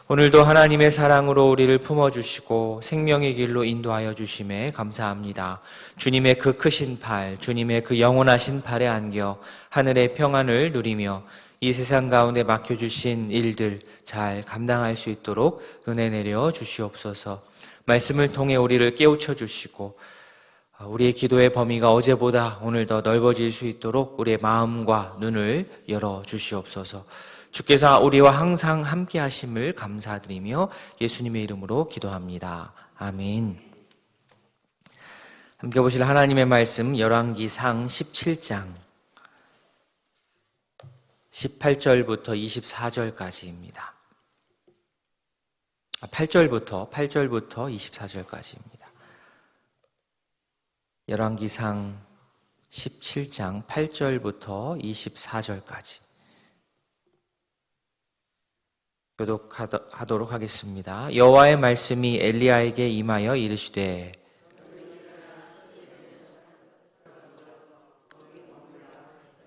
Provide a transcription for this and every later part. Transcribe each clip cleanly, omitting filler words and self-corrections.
오늘도 하나님의 사랑으로 우리를 품어주시고 생명의 길로 인도하여 주심에 감사합니다. 주님의 그 크신 팔, 주님의 그 영원하신 팔에 안겨 하늘의 평안을 누리며 이 세상 가운데 맡겨주신 일들 잘 감당할 수 있도록 은혜 내려 주시옵소서. 말씀을 통해 우리를 깨우쳐 주시고 우리의 기도의 범위가 어제보다 오늘 더 넓어질 수 있도록 우리의 마음과 눈을 열어 주시옵소서. 주께서 우리와 항상 함께 하심을 감사드리며 예수님의 이름으로 기도합니다. 아멘. 함께 보실 하나님의 말씀 열왕기상 17장 18절부터 24절까지입니다. 8절부터 24절까지입니다. 열왕기상 17장 8절부터 24절까지 교독하도록 하겠습니다. 여호와의 말씀이 엘리야에게 임하여 이르시되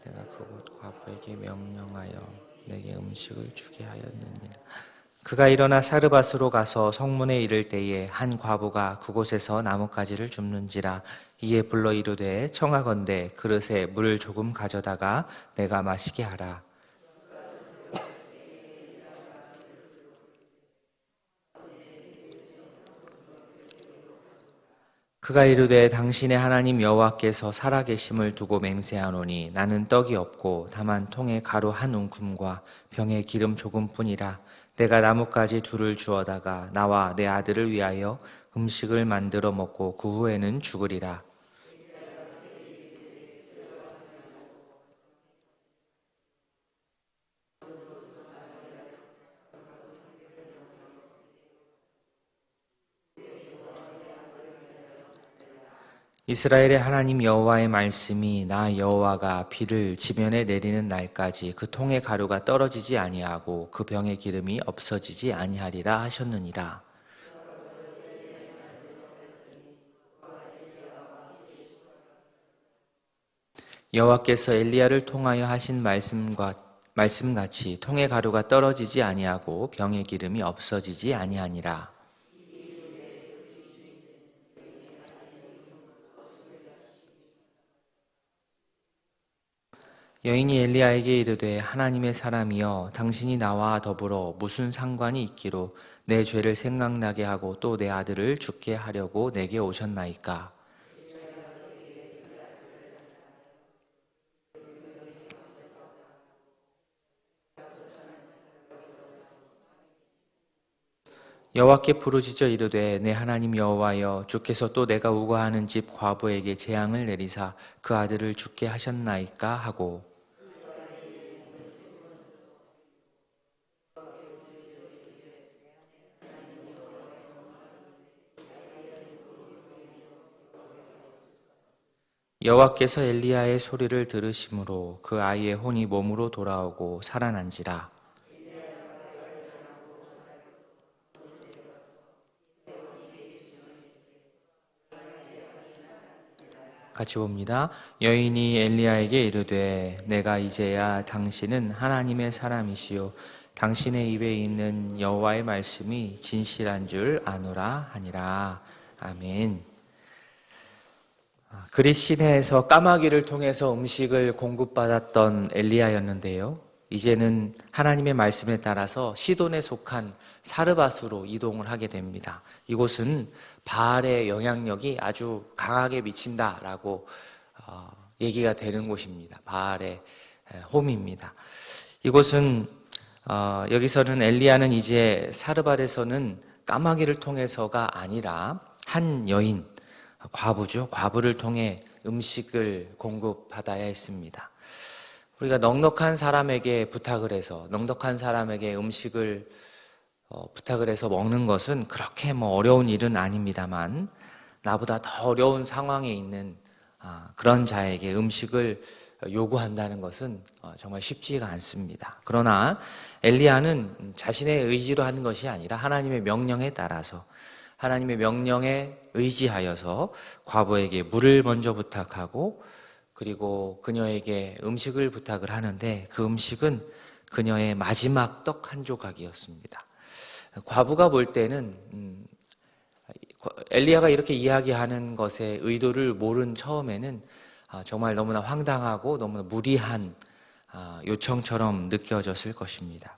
내가 그곳 과부에게 명령하여 내게 음식을 주게 하였느니라. 그가 일어나 사르밧으로 가서 성문에 이를 때에 한 과부가 그곳에서 나뭇가지를 줍는지라. 이에 불러 이르되 청하건대 그릇에 물 조금 가져다가 내가 마시게 하라. 그가 이르되 당신의 하나님 여호와께서 살아계심을 두고 맹세하노니 나는 떡이 없고 다만 통에 가루 한 움큼과 병에 기름 조금뿐이라. 내가 나뭇가지 둘을 주어다가 나와 내 아들을 위하여 음식을 만들어 먹고 그 후에는 죽으리라. 이스라엘의 하나님 여호와의 말씀이 나 여호와가 비를 지면에 내리는 날까지 그 통의 가루가 떨어지지 아니하고 그 병의 기름이 없어지지 아니하리라 하셨느니라. 여호와께서 엘리야를 통하여 하신 말씀같이 통의 가루가 떨어지지 아니하고 병의 기름이 없어지지 아니하니라. 여인이 엘리야에게 이르되 하나님의 사람이여 당신이 나와 더불어 무슨 상관이 있기로 내 죄를 생각나게 하고 또 내 아들을 죽게 하려고 내게 오셨나이까. 여호와께 부르짖어 이르되 내 하나님 여호와여 주께서 또 내가 우거하는 집 과부에게 재앙을 내리사 그 아들을 죽게 하셨나이까 하고 여호와께서 엘리야의 소리를 들으심으로 그 아이의 혼이 몸으로 돌아오고 살아난지라. 같이 봅니다. 여인이 엘리야에게 이르되 내가 이제야 당신은 하나님의 사람이시요 당신의 입에 있는 여호와의 말씀이 진실한 줄 아노라 하니라. 아멘. 그릿 시내에서 까마귀를 통해서 음식을 공급받았던 엘리야였는데요. 이제는 하나님의 말씀에 따라서 시돈에 속한 사르밧으로 이동을 하게 됩니다. 이곳은 바알의 영향력이 아주 강하게 미친다라고 얘기가 되는 곳입니다. 바알의 홈입니다. 이곳은 여기서는 엘리야는 이제 사르밧에서는 까마귀를 통해서가 아니라 한 여인, 과부죠. 과부를 통해 음식을 공급받아야 했습니다. 우리가 넉넉한 사람에게 부탁을 해서 넉넉한 사람에게 음식을 부탁을 해서 먹는 것은 그렇게 어려운 일은 아닙니다만 나보다 더 어려운 상황에 있는 그런 자에게 음식을 요구한다는 것은 정말 쉽지가 않습니다. 그러나 엘리야는 자신의 의지로 하는 것이 아니라 하나님의 명령에 따라서 하나님의 명령에 의지하여서 과부에게 물을 먼저 부탁하고 그리고 그녀에게 음식을 부탁을 하는데 그 음식은 그녀의 마지막 떡 한 조각이었습니다. 과부가 볼 때는 엘리야가 이렇게 이야기하는 것의 의도를 모른 처음에는 정말 너무나 황당하고 너무나 무리한 요청처럼 느껴졌을 것입니다.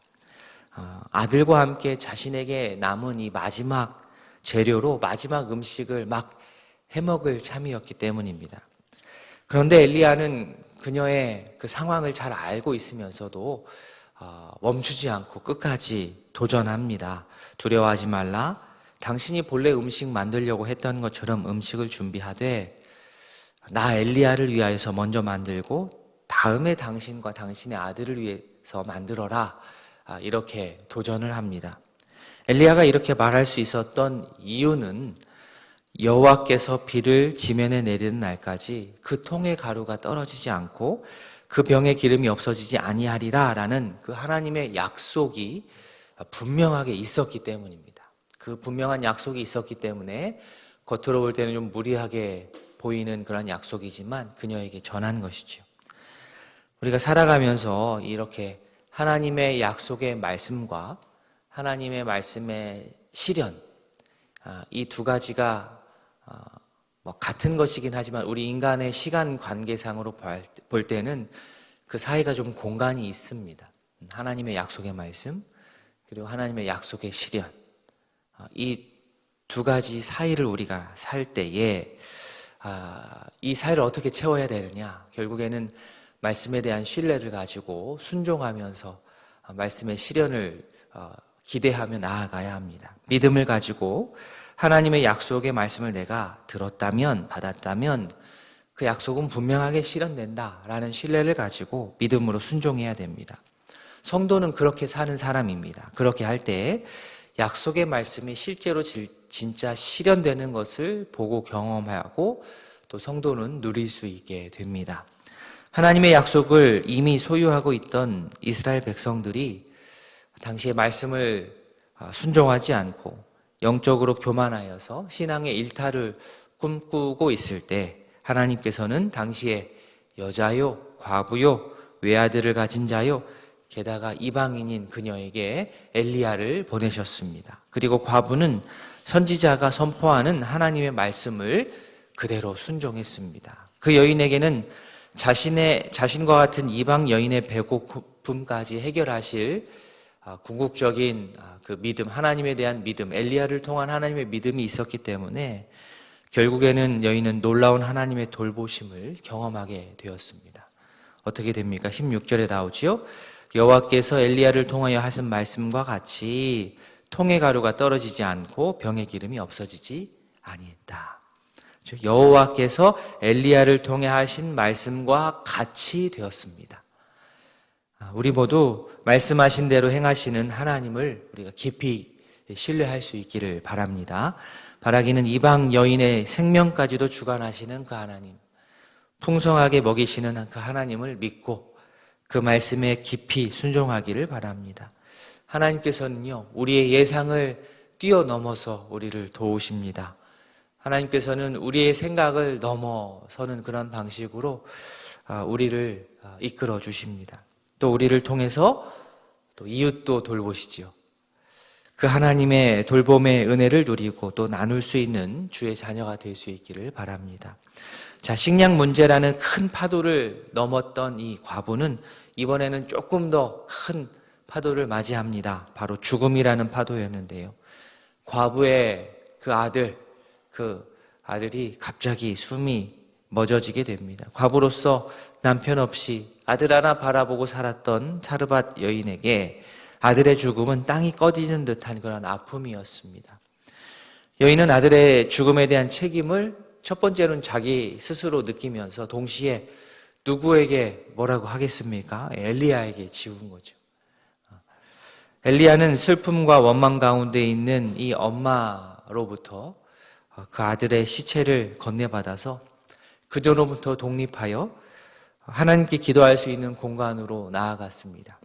아들과 함께 자신에게 남은 이 마지막 재료로 마지막 음식을 막 해먹을 참이었기 때문입니다. 그런데 엘리야는 그녀의 그 상황을 잘 알고 있으면서도 멈추지 않고 끝까지 도전합니다. 두려워하지 말라. 당신이 본래 음식 만들려고 했던 것처럼 음식을 준비하되 나 엘리야를 위하여서 먼저 만들고 다음에 당신과 당신의 아들을 위해서 만들어라. 이렇게 도전을 합니다. 엘리야가 이렇게 말할 수 있었던 이유는 여호와께서 비를 지면에 내리는 날까지 그 통의 가루가 떨어지지 않고 그 병의 기름이 없어지지 아니하리라 라는 그 하나님의 약속이 분명하게 있었기 때문입니다. 그 분명한 약속이 있었기 때문에 겉으로 볼 때는 좀 무리하게 보이는 그런 약속이지만 그녀에게 전한 것이죠. 우리가 살아가면서 이렇게 하나님의 약속의 말씀과 하나님의 말씀의 실현, 이 두 가지가 같은 것이긴 하지만 우리 인간의 시간 관계상으로 볼 때는 그 사이가 좀 공간이 있습니다. 하나님의 약속의 말씀 그리고 하나님의 약속의 실현, 이 두 가지 사이를 우리가 살 때에 이 사이를 어떻게 채워야 되느냐, 결국에는 말씀에 대한 신뢰를 가지고 순종하면서 말씀의 실현을 기대하며 나아가야 합니다. 믿음을 가지고 하나님의 약속의 말씀을 내가 들었다면, 받았다면 그 약속은 분명하게 실현된다라는 신뢰를 가지고 믿음으로 순종해야 됩니다. 성도는 그렇게 사는 사람입니다. 그렇게 할 때 약속의 말씀이 실제로 진짜 실현되는 것을 보고 경험하고 또 성도는 누릴 수 있게 됩니다. 하나님의 약속을 이미 소유하고 있던 이스라엘 백성들이 당시의 말씀을 순종하지 않고 영적으로 교만하여서 신앙의 일탈을 꿈꾸고 있을 때 하나님께서는 당시에 여자요, 과부요, 외아들을 가진 자요, 게다가 이방인인 그녀에게 엘리야를 보내셨습니다. 그리고 과부는 선지자가 선포하는 하나님의 말씀을 그대로 순종했습니다. 그 여인에게는 자신과 같은 이방 여인의 배고픔까지 해결하실 궁극적인 그 믿음, 하나님에 대한 믿음, 엘리야를 통한 하나님의 믿음이 있었기 때문에 결국에는 여인은 놀라운 하나님의 돌보심을 경험하게 되었습니다. 어떻게 됩니까? 16절에 나오지요. 여호와께서 엘리야를 통하여 하신 말씀과 같이 통의 가루가 떨어지지 않고 병의 기름이 없어지지 아니했다. 여호와께서 엘리야를 통해 하신 말씀과 같이 되었습니다. 우리 모두 말씀하신 대로 행하시는 하나님을 우리가 깊이 신뢰할 수 있기를 바랍니다. 바라기는 이방 여인의 생명까지도 주관하시는 그 하나님, 풍성하게 먹이시는 그 하나님을 믿고 그 말씀에 깊이 순종하기를 바랍니다. 하나님께서는요, 우리의 예상을 뛰어넘어서 우리를 도우십니다. 하나님께서는 우리의 생각을 넘어서는 그런 방식으로 우리를 이끌어 주십니다. 또 우리를 통해서 또 이웃도 돌보시지요. 그 하나님의 돌봄의 은혜를 누리고 또 나눌 수 있는 주의 자녀가 될 수 있기를 바랍니다. 자, 식량 문제라는 큰 파도를 넘었던 이 과부는 이번에는 조금 더 큰 파도를 맞이합니다. 바로 죽음이라는 파도였는데요. 과부의 그 아들이 갑자기 숨이 멎어지게 됩니다. 과부로서 남편 없이 아들 하나 바라보고 살았던 사르밧 여인에게 아들의 죽음은 땅이 꺼지는 듯한 그런 아픔이었습니다. 여인은 아들의 죽음에 대한 책임을 첫 번째로는 자기 스스로 느끼면서 동시에 누구에게 뭐라고 하겠습니까? 엘리야에게 지운 거죠. 엘리야는 슬픔과 원망 가운데 있는 이 엄마로부터 그 아들의 시체를 건네받아서 그녀로부터 독립하여 하나님께 기도할 수 있는 공간으로 나아갔습니다.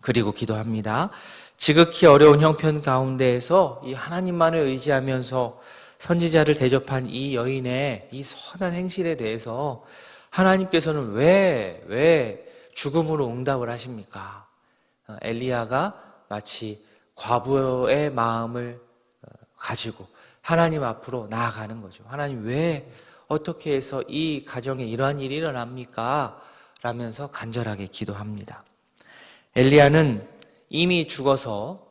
그리고 기도합니다. 지극히 어려운 형편 가운데에서 이 하나님만을 의지하면서 선지자를 대접한 이 여인의 이 선한 행실에 대해서 하나님께서는 왜 죽음으로 응답을 하십니까? 엘리야가 마치 과부의 마음을 가지고 하나님 앞으로 나아가는 거죠. 하나님, 왜 어떻게 해서 이 가정에 이러한 일이 일어납니까? 라면서 간절하게 기도합니다. 엘리야는 이미 죽어서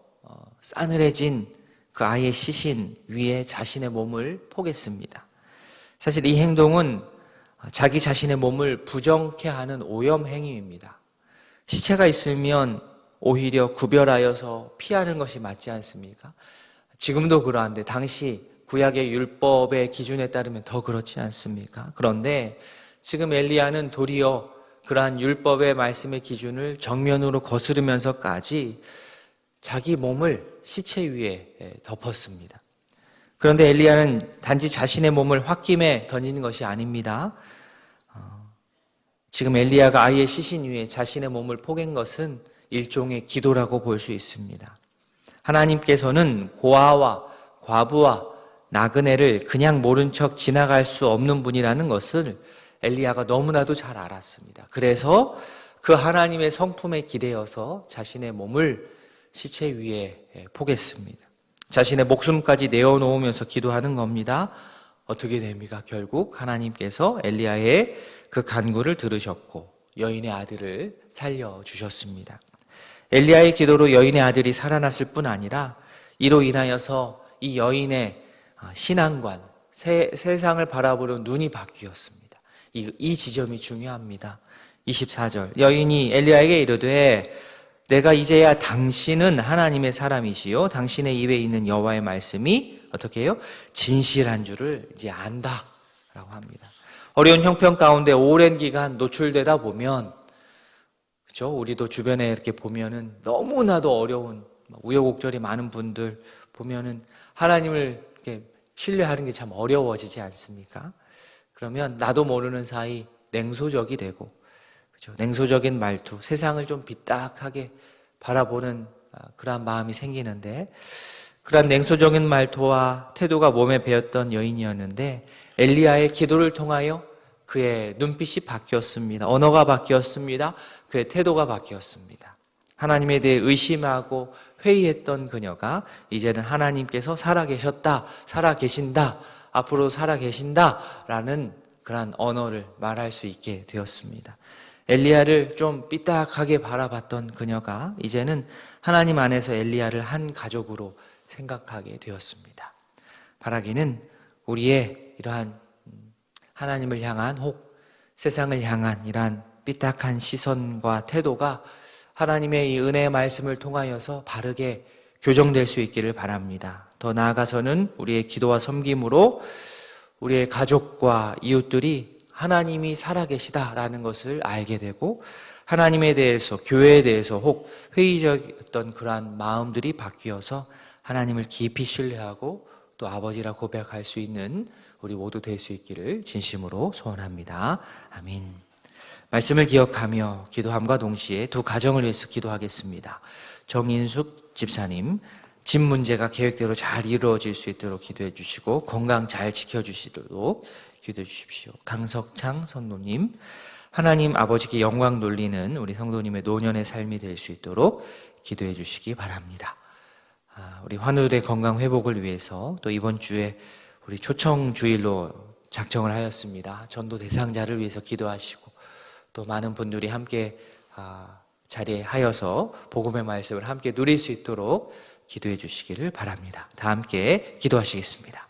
싸늘해진 그 아이의 시신 위에 자신의 몸을 포겠습니다. 사실 이 행동은 자기 자신의 몸을 부정케 하는 오염 행위입니다. 시체가 있으면 오히려 구별하여서 피하는 것이 맞지 않습니까? 지금도 그러한데 당시 구약의 율법의 기준에 따르면 더 그렇지 않습니까? 그런데 지금 엘리야는 도리어 그러한 율법의 말씀의 기준을 정면으로 거스르면서까지 자기 몸을 시체 위에 덮었습니다. 그런데 엘리야는 단지 자신의 몸을 홧김에 던지는 것이 아닙니다. 지금 엘리야가 아이의 시신 위에 자신의 몸을 포갠 것은 일종의 기도라고 볼 수 있습니다. 하나님께서는 고아와 과부와 나그네를 그냥 모른 척 지나갈 수 없는 분이라는 것을 엘리야가 너무나도 잘 알았습니다. 그래서 그 하나님의 성품에 기대어서 자신의 몸을 시체 위에 포겠습니다. 자신의 목숨까지 내어놓으면서 기도하는 겁니다. 어떻게 됩니까? 결국 하나님께서 엘리야의 그 간구를 들으셨고 여인의 아들을 살려주셨습니다. 엘리야의 기도로 여인의 아들이 살아났을 뿐 아니라 이로 인하여서 이 여인의 신앙관, 세상을 바라보는 눈이 바뀌었습니다. 이 지점이 중요합니다. 24절, 여인이 엘리야에게 이르되 내가 이제야 당신은 하나님의 사람이시요 당신의 입에 있는 여호와의 말씀이 어떻게 해요? 진실한 줄을 이제 안다 라고 합니다. 어려운 형편 가운데 오랜 기간 노출되다 보면, 그렇죠? 우리도 주변에 이렇게 보면은 너무나도 어려운 우여곡절이 많은 분들 보면은 하나님을 이렇게 신뢰하는 게 참 어려워지지 않습니까? 그러면 나도 모르는 사이 냉소적이 되고, 그렇죠? 냉소적인 말투, 세상을 좀 빗딱하게 바라보는 그러한 마음이 생기는데, 그러한 냉소적인 말투와 태도가 몸에 배었던 여인이었는데 엘리야의 기도를 통하여 그의 눈빛이 바뀌었습니다. 언어가 바뀌었습니다. 그의 태도가 바뀌었습니다. 하나님에 대해 의심하고 회의했던 그녀가 이제는 하나님께서 살아계셨다, 살아계신다, 앞으로 살아계신다라는 그러한 언어를 말할 수 있게 되었습니다. 엘리야를 좀 삐딱하게 바라봤던 그녀가 이제는 하나님 안에서 엘리야를 한 가족으로 생각하게 되었습니다. 바라기는 우리의 이러한 하나님을 향한 혹 세상을 향한 이러한 삐딱한 시선과 태도가 하나님의 이 은혜의 말씀을 통하여서 바르게 교정될 수 있기를 바랍니다. 더 나아가서는 우리의 기도와 섬김으로 우리의 가족과 이웃들이 하나님이 살아계시다라는 것을 알게 되고 하나님에 대해서, 교회에 대해서 혹 회의적이었던 그러한 마음들이 바뀌어서 하나님을 깊이 신뢰하고 또 아버지라 고백할 수 있는 우리 모두 될 수 있기를 진심으로 소원합니다. 아멘. 말씀을 기억하며 기도함과 동시에 두 가정을 위해서 기도하겠습니다. 정인숙 집사님, 집 문제가 계획대로 잘 이루어질 수 있도록 기도해 주시고 건강 잘 지켜주시도록 기도해 주십시오. 강석창 성도님, 하나님 아버지께 영광 돌리는 우리 성도님의 노년의 삶이 될 수 있도록 기도해 주시기 바랍니다. 우리 환우들의 건강 회복을 위해서 또 이번 주에 우리 초청 주일로 작정을 하였습니다. 전도 대상자를 위해서 기도하시고 또 많은 분들이 함께 자리에 하여서 복음의 말씀을 함께 누릴 수 있도록 기도해 주시기를 바랍니다. 다 함께 기도하시겠습니다.